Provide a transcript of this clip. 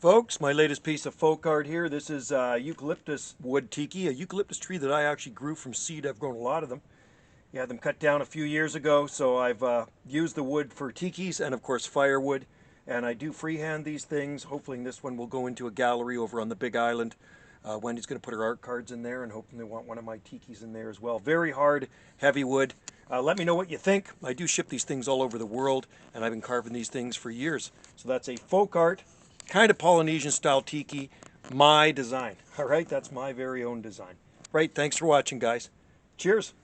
Folks, my latest piece of folk art here. This is eucalyptus wood tiki, a eucalyptus tree that I actually grew from seed. I've grown a lot of them. You had them cut down a few years ago, so I've used the wood for tikis and of course firewood. And I do freehand these things. Hopefully this one will go into a gallery over on the Big Island. Wendy's going to put her art cards in there and hoping they want one of my tikis in there as well. Very hard, heavy wood. Let me know what you think. I do ship these things all over the world, and I've been carving these things for years. So that's a folk art, kind of Polynesian style tiki, my design. All right, that's my very own design. Right, thanks for watching, guys. Cheers.